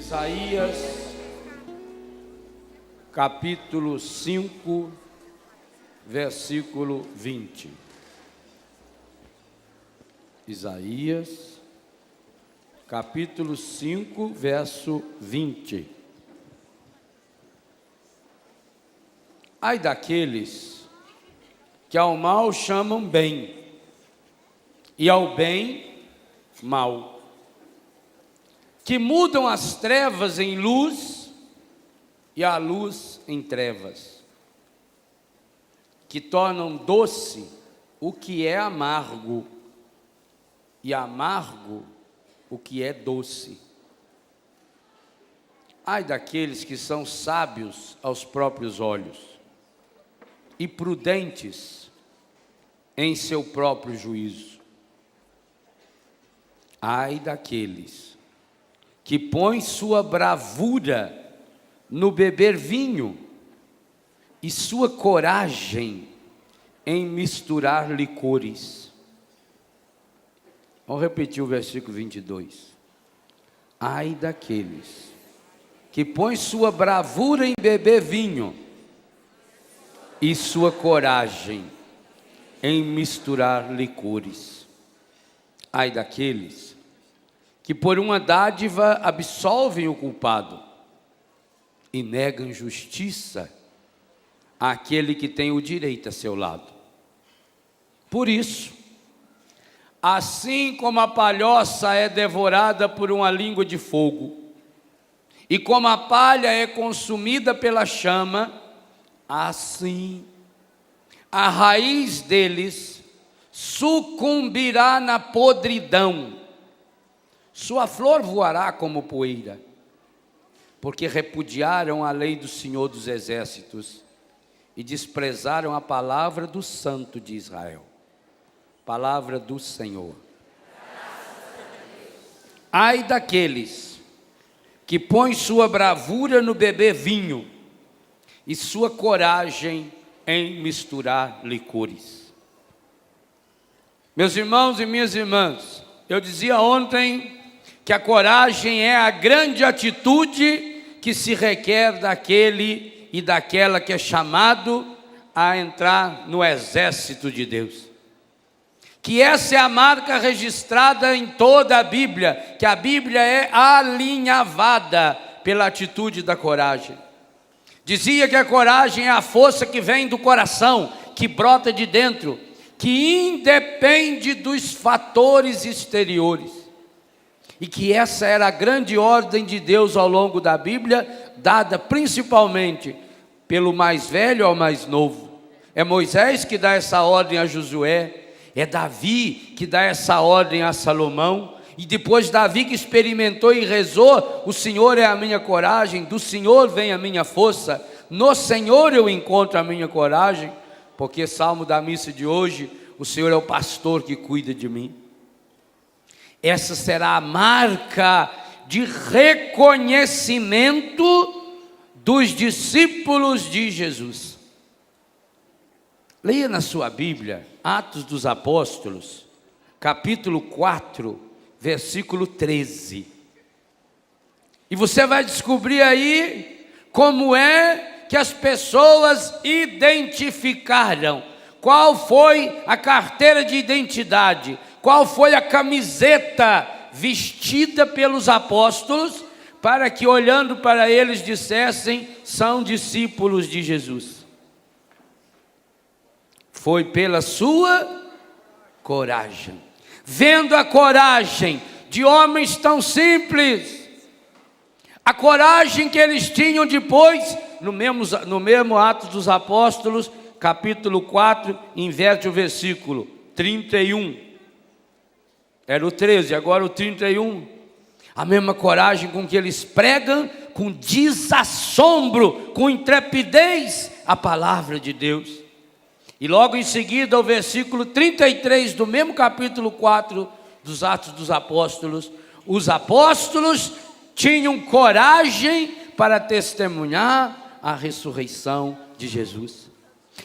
Isaías, capítulo 5, versículo 20. Isaías, capítulo 5, verso 20. Ai daqueles que ao mal chamam bem, e ao bem, mal, que mudam as trevas em luz e a luz em trevas, que tornam doce o que é amargo e amargo o que é doce. Ai daqueles que são sábios aos próprios olhos e prudentes em seu próprio juízo. Ai daqueles que põem sua bravura no beber vinho e sua coragem em misturar licores. Vamos repetir o versículo 22. Ai daqueles que põem sua bravura em beber vinho e sua coragem em misturar licores. Ai daqueles que por uma dádiva absolvem o culpado e negam justiça àquele que tem o direito a seu lado. Por isso, assim como a palhoça é devorada por uma língua de fogo, e como a palha é consumida pela chama, assim a raiz deles sucumbirá na podridão, sua flor voará como poeira, porque repudiaram a lei do Senhor dos Exércitos e desprezaram a palavra do Santo de Israel. Palavra do Senhor. Ai daqueles que põem sua bravura no beber vinho e sua coragem em misturar licores. Meus irmãos e minhas irmãs, eu dizia ontem que a coragem é a grande atitude que se requer daquele e daquela que é chamado a entrar no exército de Deus. Que essa é a marca registrada em toda a Bíblia, que a Bíblia é alinhavada pela atitude da coragem. Dizia que a coragem é a força que vem do coração, que brota de dentro, que independe dos fatores exteriores. E que essa era a grande ordem de Deus ao longo da Bíblia, dada principalmente pelo mais velho ao mais novo. É Moisés que dá essa ordem a Josué, é Davi que dá essa ordem a Salomão, e depois Davi que experimentou e rezou: o Senhor é a minha coragem, do Senhor vem a minha força, no Senhor eu encontro a minha coragem, porque salmo da missa de hoje, o Senhor é o pastor que cuida de mim. Essa será a marca de reconhecimento dos discípulos de Jesus. Leia na sua Bíblia, Atos dos Apóstolos, capítulo 4, versículo 13. E você vai descobrir aí como é que as pessoas identificaram, qual foi a carteira de identidade, qual foi a camiseta vestida pelos apóstolos, para que olhando para eles dissessem: são discípulos de Jesus. Foi pela sua coragem. Vendo a coragem de homens tão simples, a coragem que eles tinham depois, no mesmo Atos dos Apóstolos, capítulo 4, inverte o versículo 31. Era o 13, agora o 31. A mesma coragem com que eles pregam, com desassombro, com intrepidez, a palavra de Deus. E logo em seguida, o versículo 33 do mesmo capítulo 4 dos Atos dos Apóstolos, os apóstolos tinham coragem para testemunhar a ressurreição de Jesus.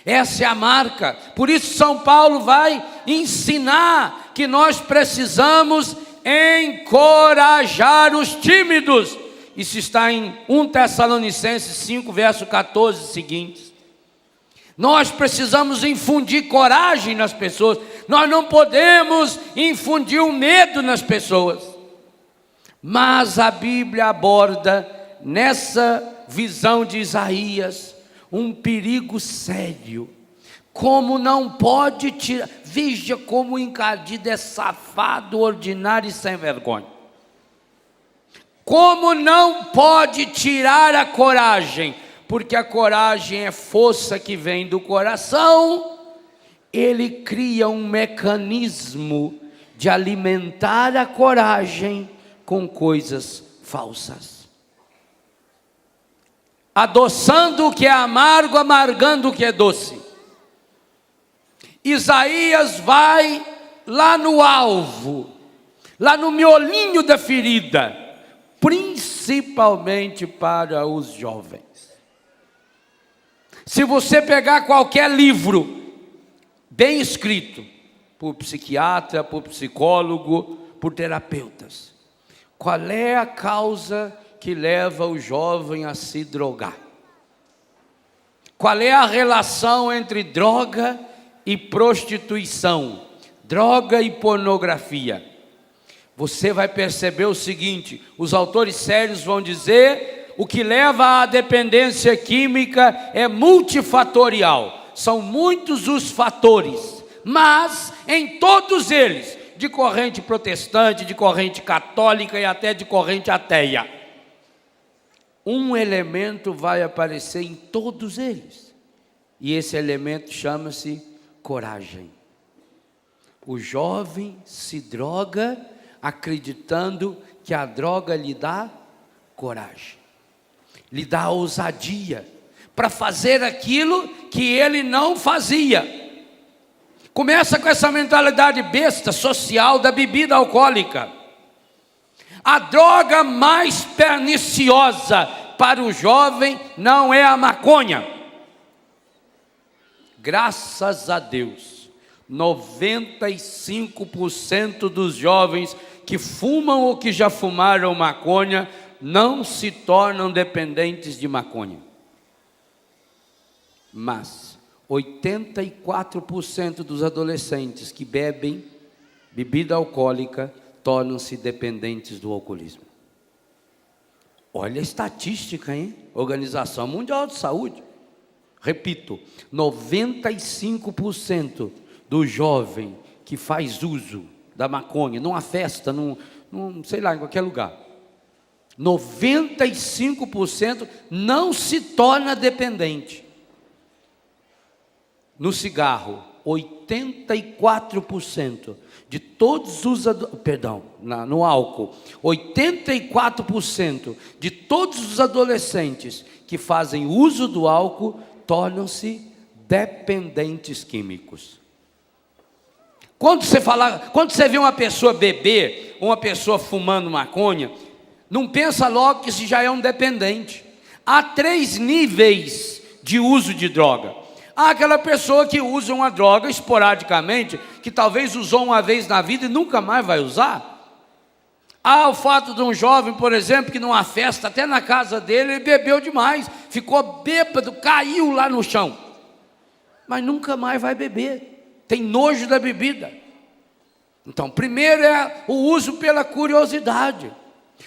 Essa é a marca. Por isso São Paulo vai ensinar que nós precisamos encorajar os tímidos, isso está em 1 Tessalonicenses 5, verso 14 seguintes. Nós precisamos infundir coragem nas pessoas, nós não podemos infundir o medo nas pessoas. Mas a Bíblia aborda, nessa visão de Isaías, um perigo sério. Como não pode tirar, veja como o encardido é safado, ordinário e sem vergonha. Como não pode tirar a coragem, porque a coragem é força que vem do coração. Ele cria um mecanismo de alimentar a coragem com coisas falsas, adoçando o que é amargo, amargando o que é doce. Isaías vai lá no alvo, lá no miolinho da ferida, principalmente para os jovens. Se você pegar qualquer livro bem escrito, por psiquiatra, por psicólogo, por terapeutas, qual é a causa que leva o jovem a se drogar? Qual é a relação entre droga e prostituição, droga e pornografia? Você vai perceber o seguinte: os autores sérios vão dizer, o que leva à dependência química é multifatorial, são muitos os fatores, mas em todos eles, de corrente protestante, de corrente católica e até de corrente ateia, um elemento vai aparecer em todos eles, e esse elemento chama-se coragem. O jovem se droga acreditando que a droga lhe dá coragem, lhe dá ousadia para fazer aquilo que ele não fazia. Começa com essa mentalidade besta social da bebida alcoólica. A droga mais perniciosa para o jovem não é a maconha. Graças a Deus, 95% dos jovens que fumam ou que já fumaram maconha não se tornam dependentes de maconha. Mas 84% dos adolescentes que bebem bebida alcoólica tornam-se dependentes do alcoolismo. Olha a estatística, hein? Organização Mundial de Saúde. Repito, 95% do jovem que faz uso da maconha, numa festa, sei lá, em qualquer lugar, 95% não se torna dependente. No cigarro, 84% de todos os no álcool, 84% de todos os adolescentes que fazem uso do álcool tornam-se dependentes químicos. Quando você vê uma pessoa beber, uma pessoa fumando maconha, não pensa logo que isso já é um dependente. Há 3 níveis de uso de droga. Há aquela pessoa que usa uma droga esporadicamente, que talvez usou uma vez na vida e nunca mais vai usar. Há o fato de um jovem, por exemplo, que numa festa, até na casa dele, ele bebeu demais, ficou bêbado, caiu lá no chão, mas nunca mais vai beber, tem nojo da bebida. Então, primeiro é o uso pela curiosidade.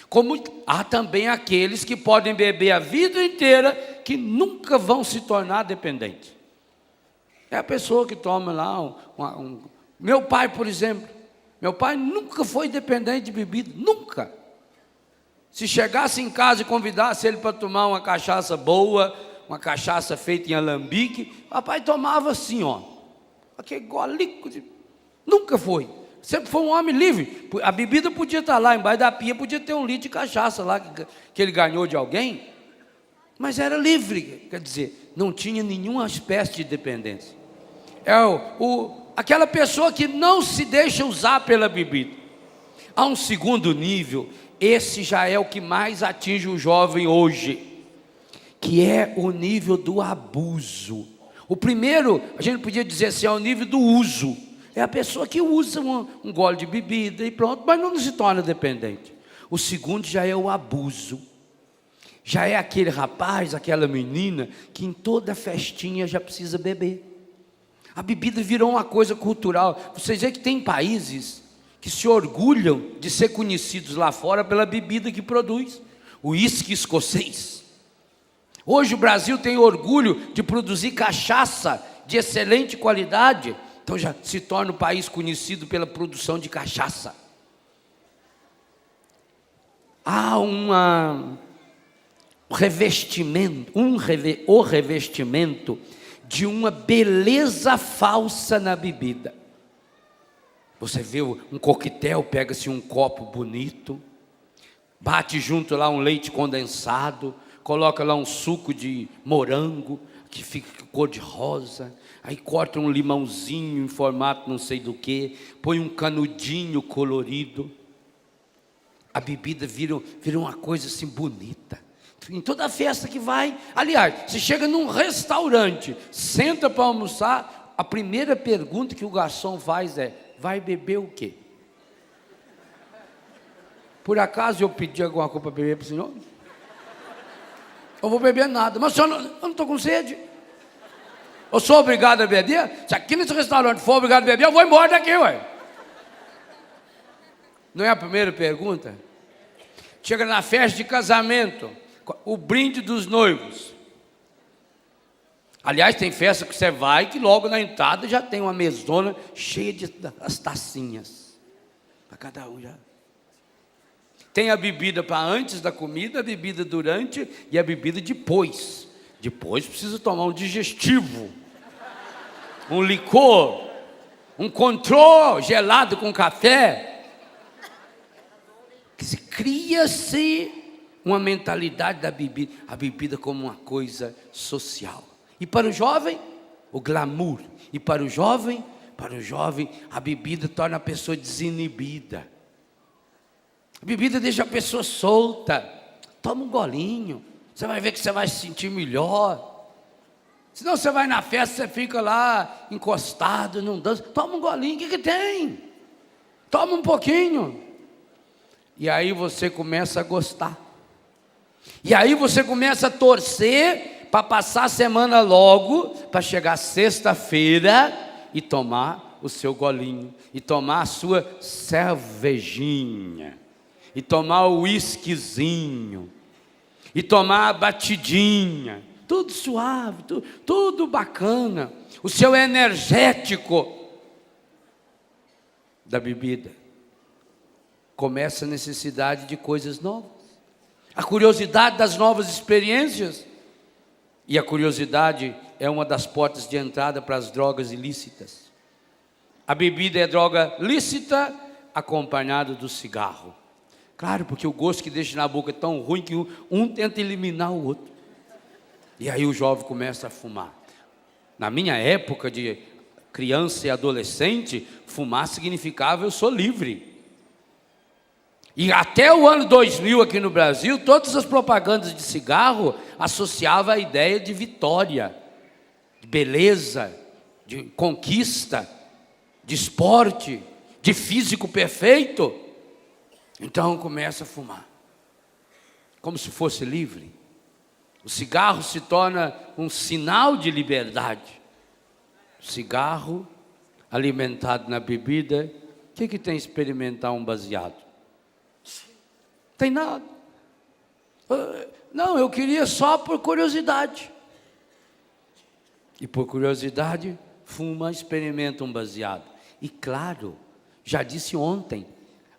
Como há também aqueles que podem beber a vida inteira, que nunca vão se tornar dependentes. É a pessoa que toma lá meu pai, por exemplo. Meu pai nunca foi dependente de bebida, nunca. Se chegasse em casa e convidasse ele para tomar uma cachaça boa, uma cachaça feita em alambique, papai tomava assim, ó, aquele golico, nunca foi. Sempre foi um homem livre. A bebida podia estar lá, embaixo da pia podia ter 1 litro de cachaça lá, que ele ganhou de alguém, mas era livre, quer dizer, não tinha nenhuma espécie de dependência. É aquela pessoa que não se deixa usar pela bebida. Há um segundo nível, esse já é o que mais atinge o jovem hoje, que é o nível do abuso. O primeiro, a gente podia dizer assim, é o nível do uso. É a pessoa que usa um gole de bebida e pronto, mas não se torna dependente. O segundo já é o abuso. já é aquele rapaz, aquela menina, que em toda festinha já precisa beber. A bebida virou uma coisa cultural. Vocês veem que tem países que se orgulham de ser conhecidos lá fora pela bebida que produz. O uísque escocês. Hoje o Brasil tem orgulho de produzir cachaça de excelente qualidade. Então já se torna um país conhecido pela produção de cachaça. Há o revestimento de uma beleza falsa na bebida. Você vê um coquetel, pega-se um copo bonito, bate junto lá um leite condensado, coloca lá um suco de morango, que fica cor de rosa, aí corta um limãozinho em formato não sei do que, põe um canudinho colorido. A bebida vira uma coisa assim bonita. Em toda festa que vai, aliás, você chega num restaurante, senta para almoçar, a primeira pergunta que o garçom faz é: vai beber o quê? Por acaso eu pedi alguma coisa para beber para o senhor? Eu vou beber nada. Mas senhor, eu não estou com sede. Eu sou obrigado a beber? Se aqui nesse restaurante for obrigado a beber, eu vou embora daqui, ué. Não é a primeira pergunta? Chega na festa de casamento, o brinde dos noivos. Aliás, tem festa que você vai que logo na entrada já tem uma mesona cheia de as tacinhas. Para cada um já. Tem a bebida para antes da comida, a bebida durante e a bebida depois. Depois precisa tomar um digestivo, um licor, um control gelado com café. Cria-se uma mentalidade da bebida, a bebida como uma coisa social. E para o jovem, o glamour. E para o jovem, a bebida torna a pessoa desinibida. A bebida deixa a pessoa solta. Toma um golinho, você vai ver que você vai se sentir melhor. Senão você vai na festa, você fica lá encostado, não dança. Toma um golinho, o que tem? Toma um pouquinho. E aí você começa a gostar. E aí você começa a torcer para passar a semana logo, para chegar sexta-feira e tomar o seu golinho, e tomar a sua cervejinha, e tomar o uísquezinho, e tomar a batidinha, tudo suave, tudo bacana, o seu energético da bebida. Começa a necessidade de coisas novas, a curiosidade das novas experiências, e a curiosidade é uma das portas de entrada para as drogas ilícitas. A bebida é droga lícita, acompanhada do cigarro. Claro, porque o gosto que deixa na boca é tão ruim que um tenta eliminar o outro. E aí o jovem começa a fumar. Na minha época de criança e adolescente, fumar significava eu sou livre. E até o ano 2000 aqui no Brasil, todas as propagandas de cigarro associavam a ideia de vitória, de beleza, de conquista, de esporte, de físico perfeito. Então começa a fumar, como se fosse livre. O cigarro se torna um sinal de liberdade. O cigarro alimentado na bebida, o que tem experimentar um baseado? Tem nada. Não, eu queria só por curiosidade. E por curiosidade, fuma, experimenta um baseado. E claro, já disse ontem,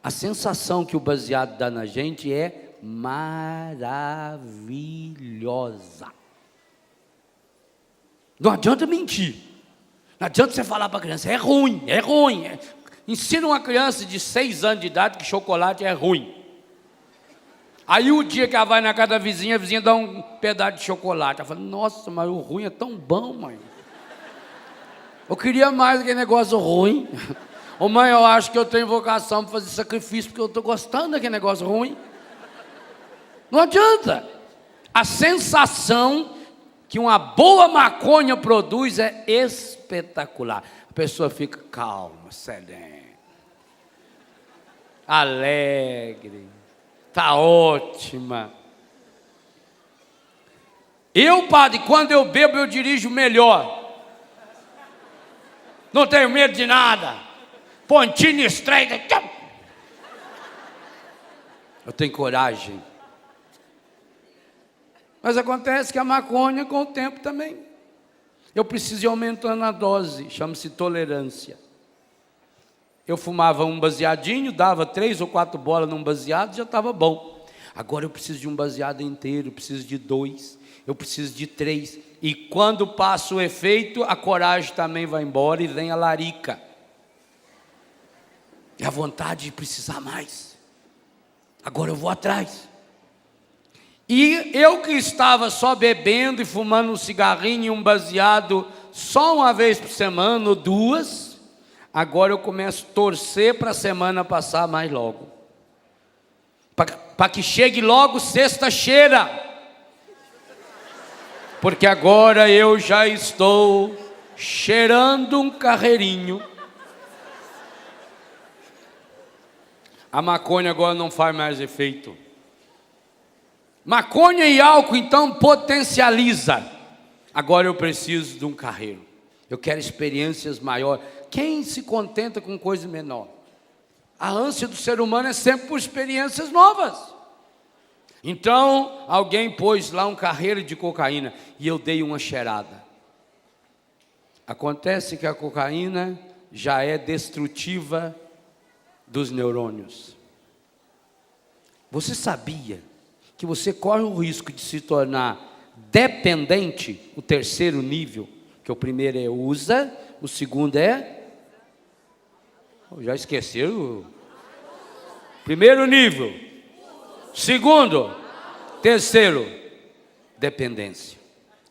a sensação que o baseado dá na gente é maravilhosa. Não adianta mentir. Não adianta você falar para a criança, é ruim. Ensina uma criança de 6 anos de idade que chocolate é ruim. Aí o dia que ela vai na casa da vizinha, a vizinha dá um pedaço de chocolate. Ela fala, nossa, mas o ruim é tão bom, mãe. Eu queria mais aquele negócio ruim. Ô mãe, eu acho que eu tenho vocação para fazer sacrifício, porque eu estou gostando daquele negócio ruim. Não adianta. A sensação que uma boa maconha produz é espetacular. A pessoa fica calma, serena, alegre, está ótima. Eu, padre, quando eu bebo, eu dirijo melhor. Não tenho medo de nada. Pontinho estreito. Eu tenho coragem. Mas acontece que a maconha, com o tempo também, eu preciso ir aumentando a dose, chama-se tolerância. Eu fumava um baseadinho, dava 3 ou 4 bolas num baseado, já estava bom. Agora eu preciso de um baseado inteiro, eu preciso de 2, eu preciso de 3. E quando passa o efeito, a coragem também vai embora e vem a larica. É a vontade de precisar mais. Agora eu vou atrás. E eu que estava só bebendo e fumando um cigarrinho e um baseado só uma vez por semana ou 2, agora eu começo a torcer para a semana passar mais logo. Para que chegue logo sexta-feira. Porque agora eu já estou cheirando um carreirinho. A maconha agora não faz mais efeito. Maconha e álcool então potencializa. Agora eu preciso de um carreiro. Eu quero experiências maiores. Quem se contenta com coisa menor? A ânsia do ser humano é sempre por experiências novas. Então alguém pôs lá um carreiro de cocaína e eu dei uma cheirada. Acontece que a cocaína já é destrutiva dos neurônios. Você sabia que você corre o risco de se tornar dependente, o terceiro nível, que o primeiro é usa, o segundo é... Já esqueceram? Primeiro nível, segundo, terceiro, dependência.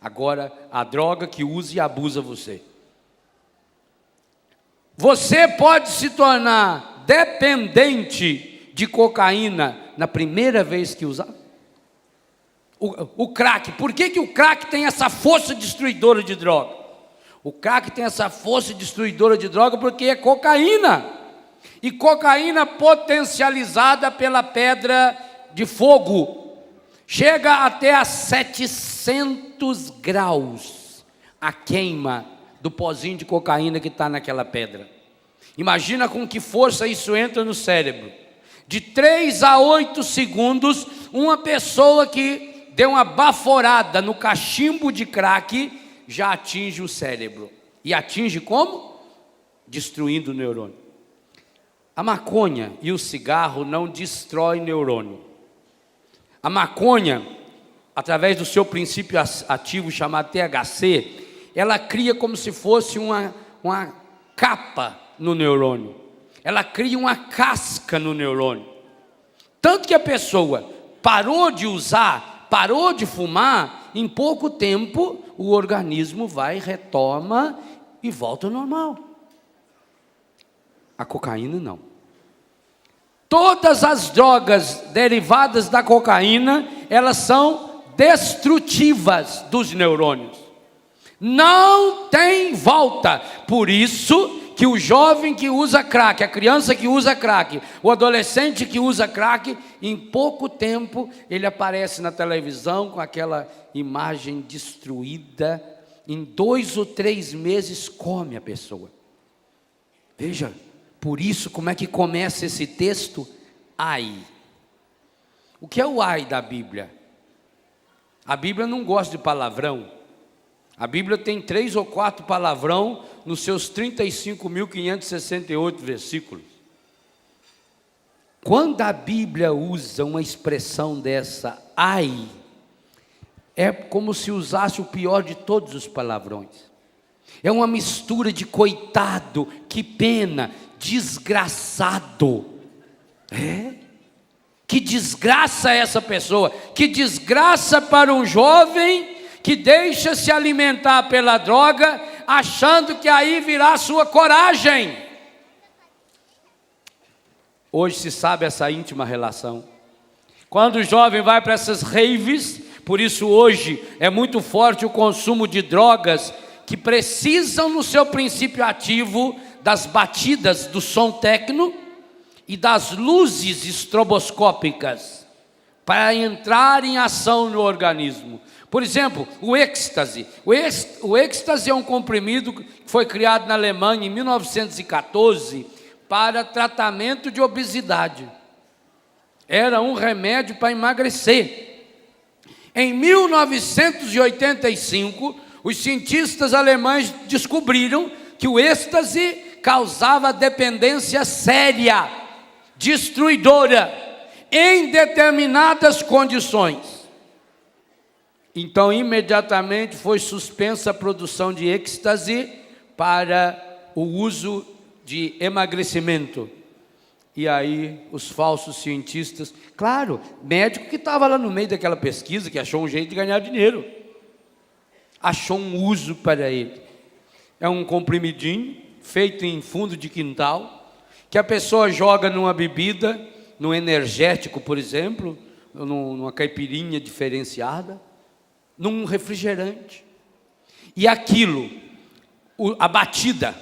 Agora, a droga que usa e abusa você. Você pode se tornar dependente de cocaína na primeira vez que usar. O crack, por que o crack tem essa força destruidora de droga? O crack tem essa força destruidora de droga porque é cocaína. E cocaína potencializada pela pedra de fogo. Chega até a 700 graus a queima do pozinho de cocaína que está naquela pedra. Imagina com que força isso entra no cérebro. De 3 a 8 segundos, uma pessoa que deu uma baforada no cachimbo de crack já atinge o cérebro. E atinge como? Destruindo o neurônio. A maconha e o cigarro não destroem neurônio. A maconha, através do seu princípio ativo chamado THC, ela cria como se fosse uma capa no neurônio. Ela cria uma casca no neurônio. Tanto que a pessoa parou de usar, parou de fumar, em pouco tempo o organismo vai, retoma e volta ao normal. A cocaína não. Todas as drogas derivadas da cocaína, elas são destrutivas dos neurônios. Não tem volta. Por isso que o jovem que usa crack, a criança que usa crack, o adolescente que usa crack, em pouco tempo ele aparece na televisão com aquela imagem destruída. Em 2 ou 3 meses come a pessoa. Veja, por isso como é que começa esse texto? Ai. O que é o ai da Bíblia? A Bíblia não gosta de palavrão. A Bíblia tem 3 ou 4 palavrão nos seus 35.568 versículos. Quando a Bíblia usa uma expressão dessa, ai, é como se usasse o pior de todos os palavrões. É uma mistura de coitado, que pena, desgraçado. Que desgraça essa pessoa, que desgraça para um jovem que deixa se alimentar pela droga, achando que aí virá sua coragem. Hoje se sabe essa íntima relação. Quando o jovem vai para essas raves, por isso hoje é muito forte o consumo de drogas que precisam no seu princípio ativo das batidas do som techno e das luzes estroboscópicas. para entrar em ação no organismo. Por exemplo, o êxtase. O êxtase é um comprimido que foi criado na Alemanha em 1914 para tratamento de obesidade. Era um remédio para emagrecer. Em 1985, os cientistas alemães descobriram que o êxtase causava dependência séria, destruidora, em determinadas condições. Então, imediatamente foi suspensa a produção de êxtase para o uso de emagrecimento. E aí, os falsos cientistas, claro, médico que estava lá no meio daquela pesquisa, que achou um jeito de ganhar dinheiro, achou um uso para ele. É um comprimidinho, feito em fundo de quintal, que a pessoa joga numa bebida, num energético, por exemplo, numa caipirinha diferenciada, num refrigerante. E aquilo, a batida,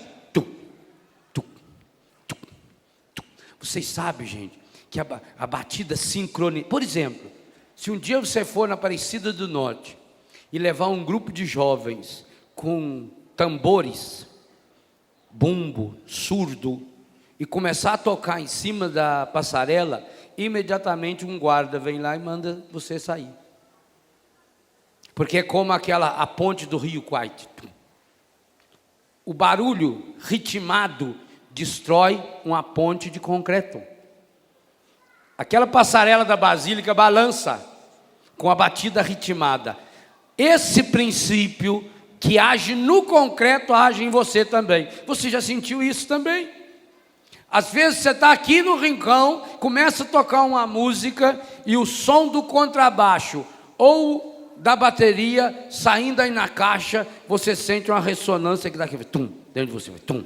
vocês sabem, gente, que a batida sincroniza. Por exemplo, se um dia você for na Aparecida do Norte e levar um grupo de jovens com tambores, bumbo, surdo, e começar a tocar em cima da passarela, imediatamente um guarda vem lá e manda você sair. Porque é como a ponte do Rio Kwai. O barulho ritmado destrói uma ponte de concreto. Aquela passarela da Basílica balança com a batida ritmada. Esse princípio que age no concreto, age em você também. Você já sentiu isso também? Às vezes você está aqui no rincão, começa a tocar uma música e o som do contrabaixo ou da bateria saindo aí na caixa, você sente uma ressonância que dá aqui, tum, dentro de você, tum,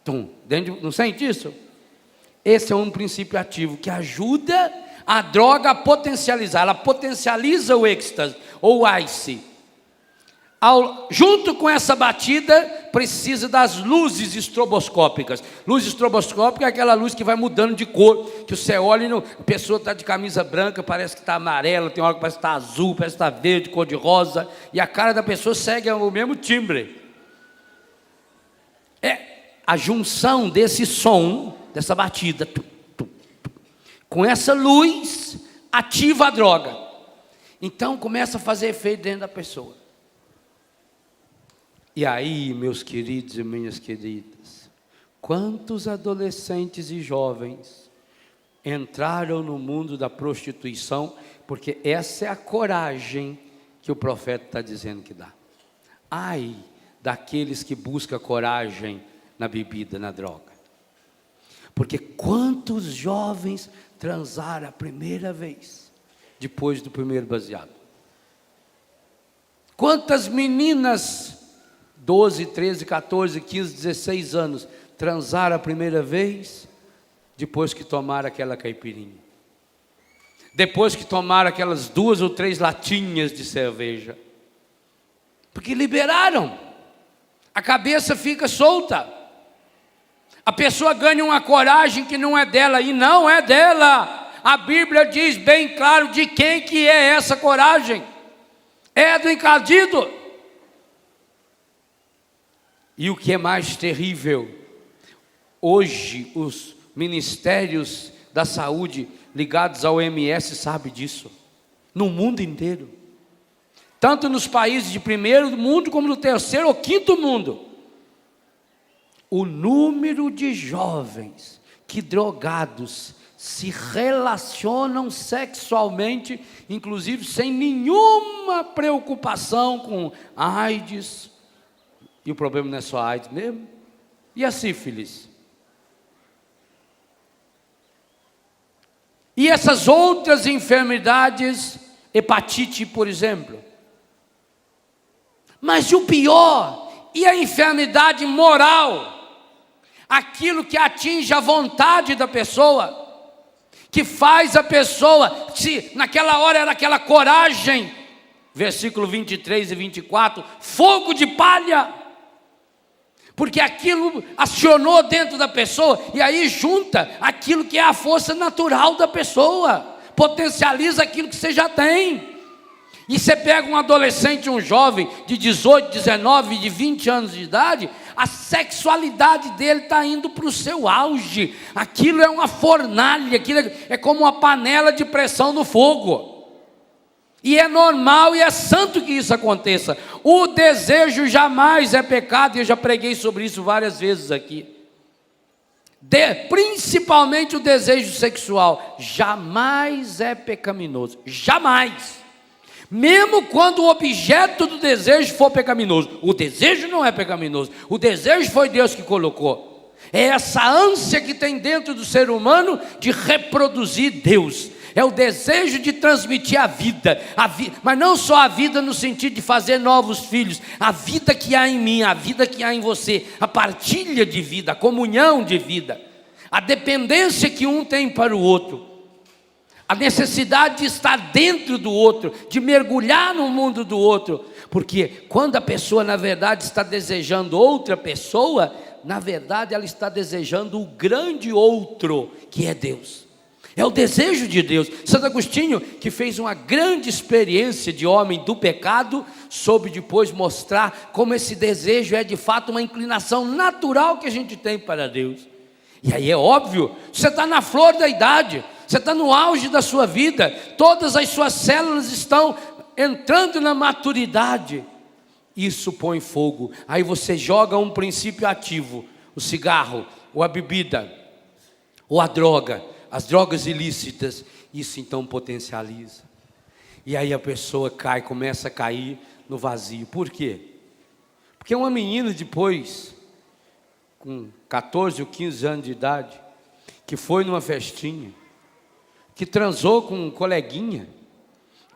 tum, não sente isso? Esse é um princípio ativo que ajuda a droga a potencializar, ela potencializa o êxtase ou o ice. Junto com essa batida, precisa das luzes estroboscópicas. Luz estroboscópica é aquela luz que vai mudando de cor, que você olha e a pessoa está de camisa branca, parece que está amarela, tem hora que parece que está azul, parece que está verde, cor de rosa, e a cara da pessoa segue o mesmo timbre. É a junção desse som, dessa batida, com essa luz, ativa a droga. Então começa a fazer efeito dentro da pessoa. E aí, meus queridos e minhas queridas, quantos adolescentes e jovens entraram no mundo da prostituição, porque essa é a coragem que o profeta está dizendo que dá. Ai daqueles que buscam coragem na bebida, na droga. Porque quantos jovens transaram a primeira vez, depois do primeiro baseado? Quantas meninas 12, 13, 14, 15, 16 anos, transaram a primeira vez, depois que tomaram aquela caipirinha. Depois que tomaram aquelas 2 ou 3 latinhas de cerveja. Porque liberaram. A cabeça fica solta. A pessoa ganha uma coragem que não é dela, e não é dela. A Bíblia diz bem claro de quem que é essa coragem. É do encardido. E o que é mais terrível, hoje os ministérios da saúde ligados ao OMS sabem disso, no mundo inteiro, tanto nos países de primeiro mundo como no terceiro ou quinto mundo, o número de jovens que drogados se relacionam sexualmente, inclusive sem nenhuma preocupação com AIDS. E o problema não é só a AIDS mesmo? E a sífilis? E essas outras enfermidades, hepatite, por exemplo? Mas o pior, e a enfermidade moral? Aquilo que atinge a vontade da pessoa, que faz a pessoa, se naquela hora era aquela coragem, versículo 23 e 24, fogo de palha, porque aquilo acionou dentro da pessoa, e aí junta aquilo que é a força natural da pessoa, potencializa aquilo que você já tem. E você pega um adolescente, um jovem de 18, 19, de 20 anos de idade, a sexualidade dele está indo para o seu auge. Aquilo é uma fornalha, aquilo é como uma panela de pressão no fogo. E é normal e é santo que isso aconteça. O desejo jamais é pecado, e eu já preguei sobre isso várias vezes aqui. Principalmente o desejo sexual, jamais é pecaminoso, jamais. Mesmo quando o objeto do desejo for pecaminoso, o desejo não é pecaminoso, o desejo foi Deus que colocou. É essa ânsia que tem dentro do ser humano de reproduzir Deus. É o desejo de transmitir a vida, mas não só a vida no sentido de fazer novos filhos, a vida que há em mim, a vida que há em você, a partilha de vida, a comunhão de vida, a dependência que um tem para o outro, a necessidade de estar dentro do outro, de mergulhar no mundo do outro, porque quando a pessoa na verdade está desejando outra pessoa, na verdade ela está desejando o grande outro, que é Deus. É o desejo de Deus. Santo Agostinho, que fez uma grande experiência de homem do pecado, soube depois mostrar como esse desejo é de fato uma inclinação natural que a gente tem para Deus. E aí é óbvio, você está na flor da idade, você está no auge da sua vida, todas as suas células estão entrando na maturidade. Isso põe fogo. Aí você joga um princípio ativo, o cigarro, ou a bebida, ou a droga, as drogas ilícitas. Isso então potencializa. E aí a pessoa começa a cair no vazio. Por quê? Porque uma menina depois, com 14 ou 15 anos de idade, que foi numa festinha, que transou com um coleguinha,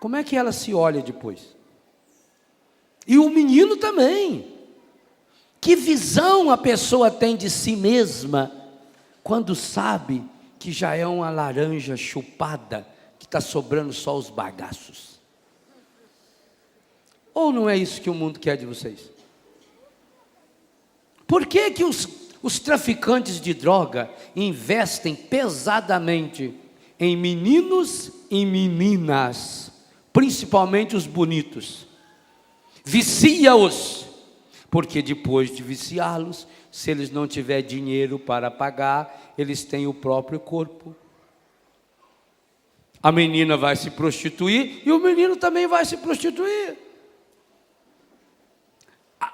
como é que ela se olha depois? E o menino também. Que visão a pessoa tem de si mesma quando sabe que já é uma laranja chupada, que está sobrando só os bagaços? Ou não é isso que o mundo quer de vocês? Por que que os traficantes de droga investem pesadamente em meninos e meninas, principalmente os bonitos? Vicia-os, porque depois de viciá-los, se eles não tiverem dinheiro para pagar, eles têm o próprio corpo. A menina vai se prostituir e o menino também vai se prostituir.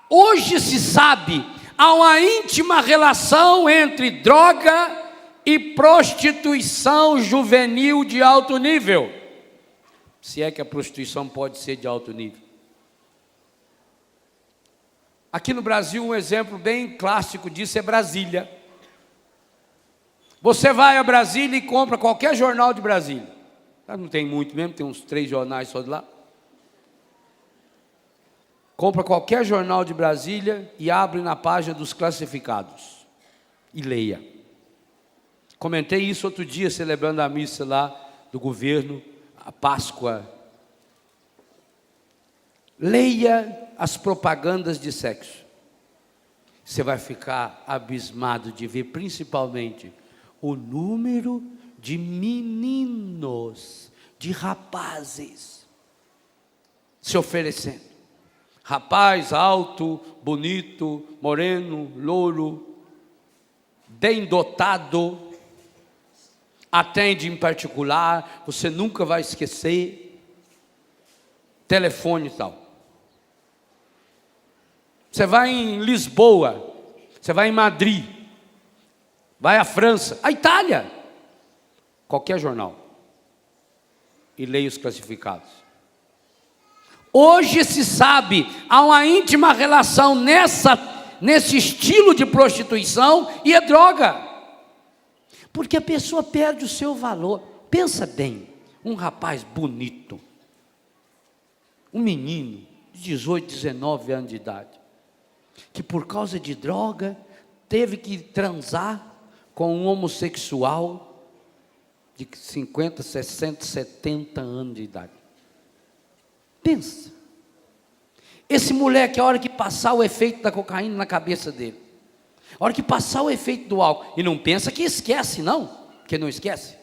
Hoje se sabe, há uma íntima relação entre droga e prostituição juvenil de alto nível. Se é que a prostituição pode ser de alto nível. Aqui no Brasil, um exemplo bem clássico disso é Brasília. Você vai a Brasília e compra qualquer jornal de Brasília. Não tem muito mesmo, tem uns 3 jornais só de lá. Compra qualquer jornal de Brasília e abre na página dos classificados. E leia. Comentei isso outro dia, celebrando a missa lá do governo, a Páscoa. Leia as propagandas de sexo. Você vai ficar abismado de ver principalmente o número de meninos, de rapazes se oferecendo. Rapaz alto, bonito, moreno, louro, bem dotado, atende em particular, você nunca vai esquecer, telefone e tal. Você vai em Lisboa, você vai em Madrid, vai à França, à Itália, qualquer jornal, e leia os classificados. Hoje se sabe, há uma íntima relação nesse estilo de prostituição e é droga. Porque a pessoa perde o seu valor. Pensa bem, um rapaz bonito, um menino de 18, 19 anos de idade, que por causa de droga teve que transar com um homossexual de 50, 60, 70 anos de idade. Pensa. Esse moleque, a hora que passar o efeito da cocaína na cabeça dele, a hora que passar o efeito do álcool, e não pensa que esquece não, porque não esquece.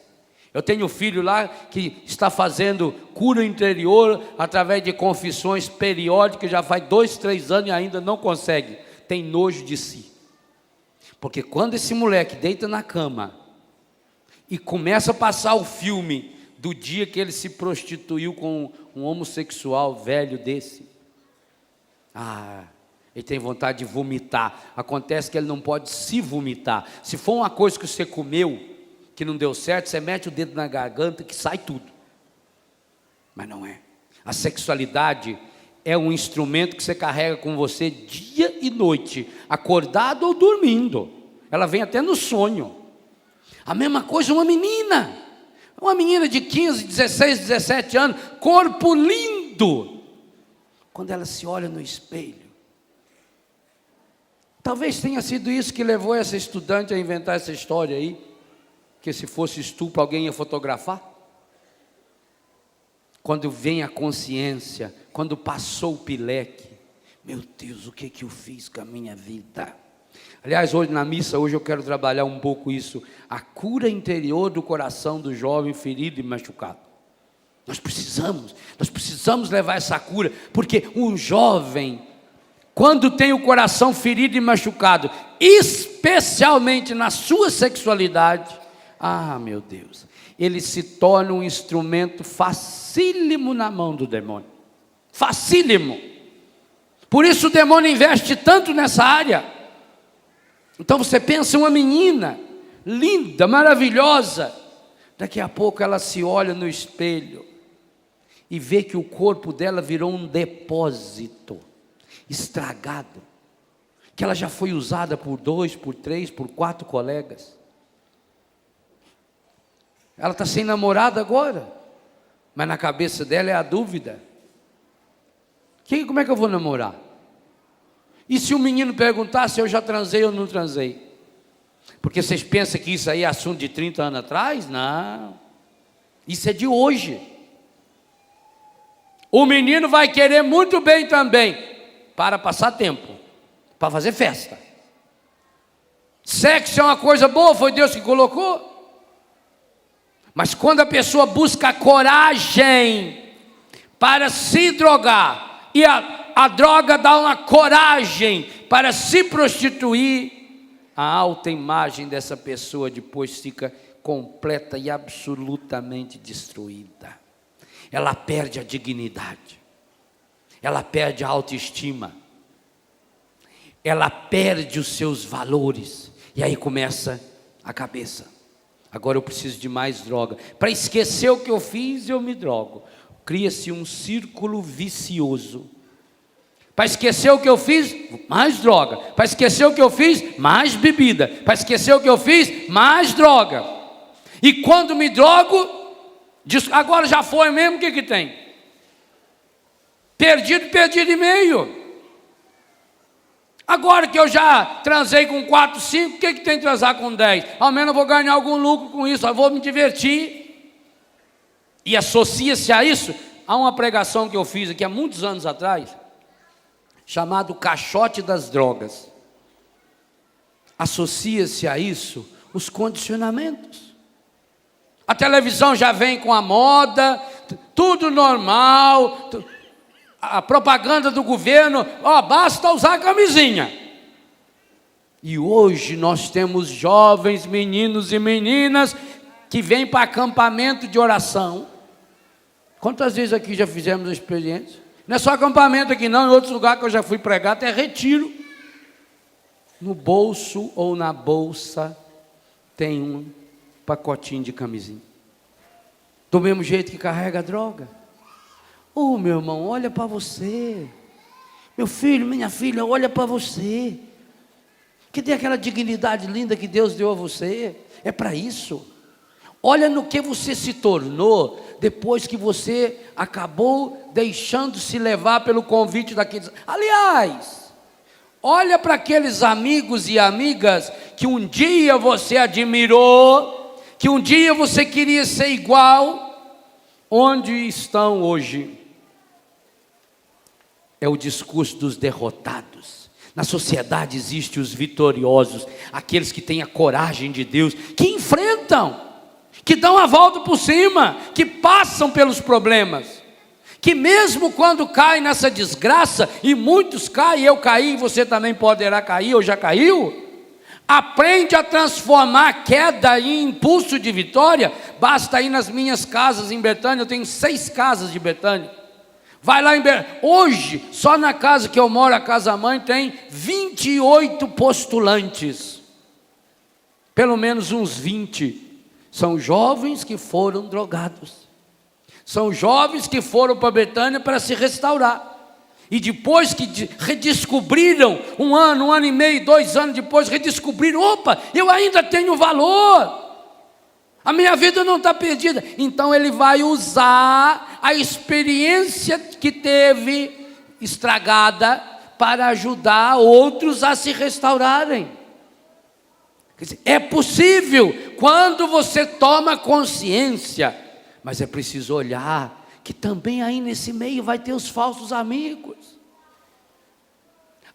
Eu tenho um filho lá que está fazendo cura interior através de confissões periódicas, já faz 2, 3 anos e ainda não consegue. Tem nojo de si. Porque quando esse moleque deita na cama e começa a passar o filme do dia que ele se prostituiu com um homossexual velho desse, ele tem vontade de vomitar. Acontece que ele não pode se vomitar. Se for uma coisa que você comeu, que não deu certo, você mete o dedo na garganta que sai tudo. Mas não é. A sexualidade é um instrumento que você carrega com você dia e noite, acordado ou dormindo. Ela vem até no sonho. A mesma coisa uma menina de 15, 16, 17 anos, corpo lindo. Quando ela se olha no espelho, talvez tenha sido isso que levou essa estudante a inventar essa história aí, que se fosse estupro alguém ia fotografar. Quando vem a consciência, quando passou o pileque, meu Deus, o que eu fiz com a minha vida? Aliás, hoje na missa, eu quero trabalhar um pouco isso, a cura interior do coração do jovem ferido e machucado. Nós precisamos levar essa cura, porque um jovem, quando tem o coração ferido e machucado, especialmente na sua sexualidade, meu Deus, ele se torna um instrumento facílimo na mão do demônio. Facílimo. Por isso o demônio investe tanto nessa área. Então você pensa uma menina linda, maravilhosa, daqui a pouco ela se olha no espelho e vê que o corpo dela virou um depósito estragado, que ela já foi usada por 2, por 3, por 4 colegas. Ela está sem namorado agora, mas na cabeça dela é a dúvida: como é que eu vou namorar? E se o menino perguntar se eu já transei ou não transei? Porque vocês pensam que isso aí é assunto de 30 anos atrás? Não, isso é de hoje. O menino vai querer muito bem também, para passar tempo, para fazer festa. Sexo é uma coisa boa, foi Deus que colocou. Mas quando a pessoa busca coragem para se drogar, e a droga dá uma coragem para se prostituir, a autoimagem dessa pessoa depois fica completa e absolutamente destruída. Ela perde a dignidade, ela perde a autoestima, ela perde os seus valores, e aí começa a cabeça. Agora eu preciso de mais droga. Para esquecer o que eu fiz, eu me drogo. Cria-se um círculo vicioso. Para esquecer o que eu fiz, mais droga. Para esquecer o que eu fiz, mais bebida. Para esquecer o que eu fiz, mais droga. E quando me drogo, agora já foi mesmo, o que tem? Perdido e meio. Agora que eu já transei com 4, 5, o que tem transar com 10? Ao menos eu vou ganhar algum lucro com isso, eu vou me divertir. E associa-se a isso a uma pregação que eu fiz aqui há muitos anos atrás, chamado Caixote das Drogas. Associa-se a isso os condicionamentos. A televisão já vem com a moda, tudo normal, a propaganda do governo, basta usar camisinha. E hoje nós temos jovens meninos e meninas que vêm para acampamento de oração. Quantas vezes aqui já fizemos a experiência? Não é só acampamento aqui não, em outros lugares que eu já fui pregar, até retiro. No bolso ou na bolsa tem um pacotinho de camisinha. Do mesmo jeito que carrega a droga. Meu irmão, olha para você. Meu filho, minha filha, olha para você. Que tem aquela dignidade linda que Deus deu a você. É para isso. Olha no que você se tornou depois que você acabou deixando-se levar pelo convite daqueles. Aliás, olha para aqueles amigos e amigas que um dia você admirou, que um dia você queria ser igual. Onde estão hoje? É o discurso dos derrotados. Na sociedade existem os vitoriosos, aqueles que têm a coragem de Deus, que enfrentam, que dão a volta por cima, que passam pelos problemas, que mesmo quando caem nessa desgraça, e muitos caem, eu caí, você também poderá cair, ou já caiu, aprende a transformar a queda em impulso de vitória. Basta ir nas minhas casas em Betânia, eu tenho 6 casas de Betânia. Vai lá em Betânia, hoje, só na casa que eu moro, a casa-mãe, tem 28 postulantes, pelo menos uns 20, são jovens que foram drogados. São jovens que foram para Betânia para se restaurar. E depois que redescobriram, um ano e meio, 2 anos depois, redescobriram, opa, eu ainda tenho valor. A minha vida não está perdida. Então ele vai usar a experiência que teve estragada para ajudar outros a se restaurarem. Quer dizer, é possível quando você toma consciência. Mas é preciso olhar que também aí nesse meio vai ter os falsos amigos.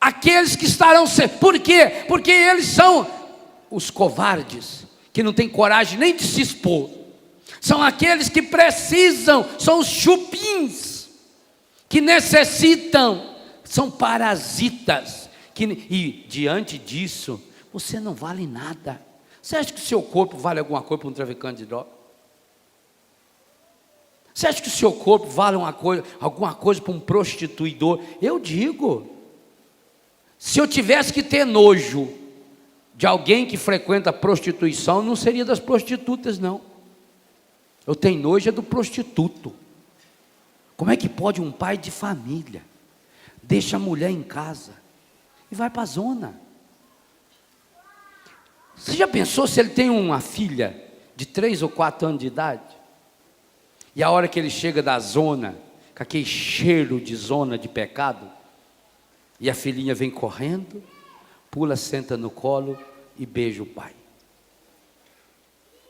Aqueles que estarão... Por quê? Porque eles são os covardes, que não têm coragem nem de se expor. São aqueles que precisam, são os chupins, que necessitam, são parasitas. E diante disso, você não vale nada. Você acha que o seu corpo vale alguma coisa para um traficante de droga? Você acha que o seu corpo vale alguma coisa para um prostituidor? Eu digo, se eu tivesse que ter nojo de alguém que frequenta a prostituição, não seria das prostitutas, não. Eu tenho nojo do prostituto. Como é que pode um pai de família deixa a mulher em casa e vai para a zona? Você já pensou se ele tem uma filha de 3 ou 4 anos de idade? E a hora que ele chega da zona, com aquele cheiro de zona de pecado, e a filhinha vem correndo, pula, senta no colo e beija o pai.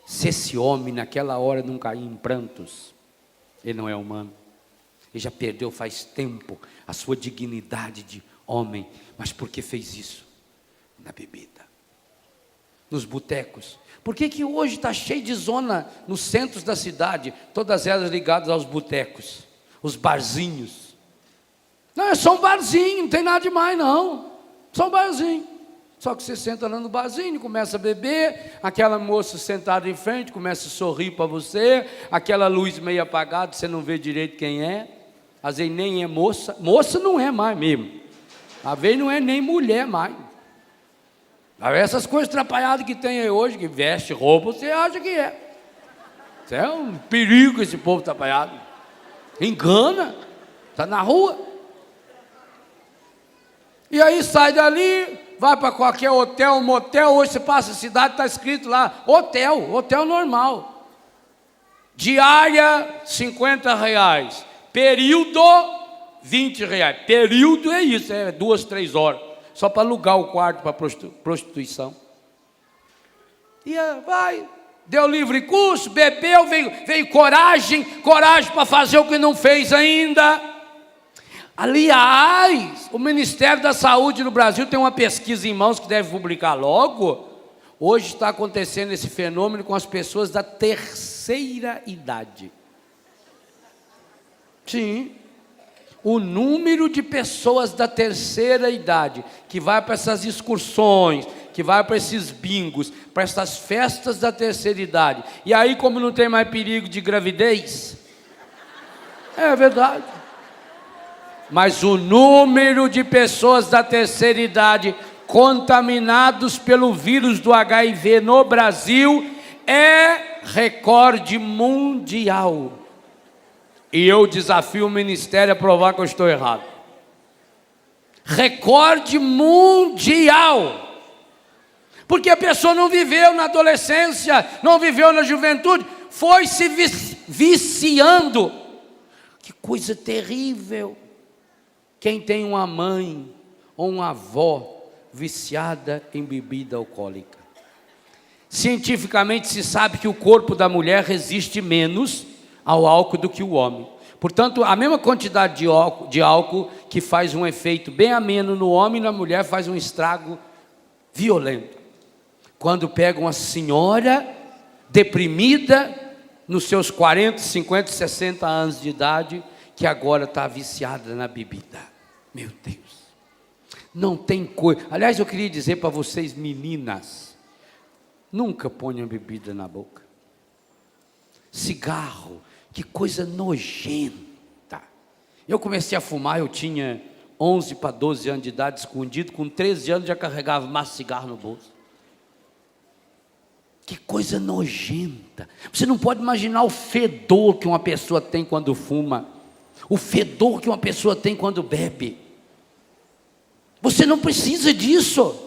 Se esse homem naquela hora não cair em prantos, ele não é humano. Ele já perdeu faz tempo a sua dignidade de homem. Mas por que fez isso? Na bebida, nos botecos. Por que hoje está cheio de zona nos centros da cidade? Todas elas ligadas aos botecos, os barzinhos. Não, é só um barzinho, não tem nada demais não. Só um barzinho. Só que você senta lá no barzinho, começa a beber, aquela moça sentada em frente, começa a sorrir para você, aquela luz meio apagada, você não vê direito quem é. Às vezes nem é moça. Moça não é mais mesmo. Às vezes não é nem mulher mais. Essas coisas atrapalhadas que tem aí hoje, que veste roupa, você acha que é. Isso é um perigo, esse povo atrapalhado. Engana, está na rua. E aí sai dali, vai para qualquer hotel, motel. Hoje você passa a cidade, está escrito lá, hotel normal. Diária, R$50. Período, R$20. Período é isso, é 2, 3 horas. Só para alugar o quarto para prostituição. E vai, deu livre curso, bebeu, veio coragem para fazer o que não fez ainda. Aliás, o Ministério da Saúde no Brasil tem uma pesquisa em mãos que deve publicar logo. Hoje está acontecendo esse fenômeno com as pessoas da terceira idade. Sim. O número de pessoas da terceira idade que vai para essas excursões, que vai para esses bingos, para essas festas da terceira idade. E aí, como não tem mais perigo de gravidez, é verdade. Mas o número de pessoas da terceira idade contaminados pelo vírus do HIV no Brasil é recorde mundial. E eu desafio o ministério a provar que eu estou errado. Recorde mundial. Porque a pessoa não viveu na adolescência, não viveu na juventude, foi se viciando. Que coisa terrível. Quem tem uma mãe ou uma avó viciada em bebida alcoólica. Cientificamente se sabe que o corpo da mulher resiste menos ao álcool do que o homem. Portanto, a mesma quantidade de álcool que faz um efeito bem ameno no homem e na mulher faz um estrago violento. Quando pega uma senhora deprimida, nos seus 40, 50, 60 anos de idade, que agora está viciada na bebida. Meu Deus, não tem coisa. Aliás, eu queria dizer para vocês, meninas, nunca ponham bebida na boca. Cigarro, que coisa nojenta. Eu comecei a fumar, eu tinha 11 para 12 anos de idade, escondido. Com 13 anos já carregava mais cigarro no bolso. Que coisa nojenta. Você não pode imaginar o fedor que uma pessoa tem quando fuma, o fedor que uma pessoa tem quando bebe. Você não precisa disso.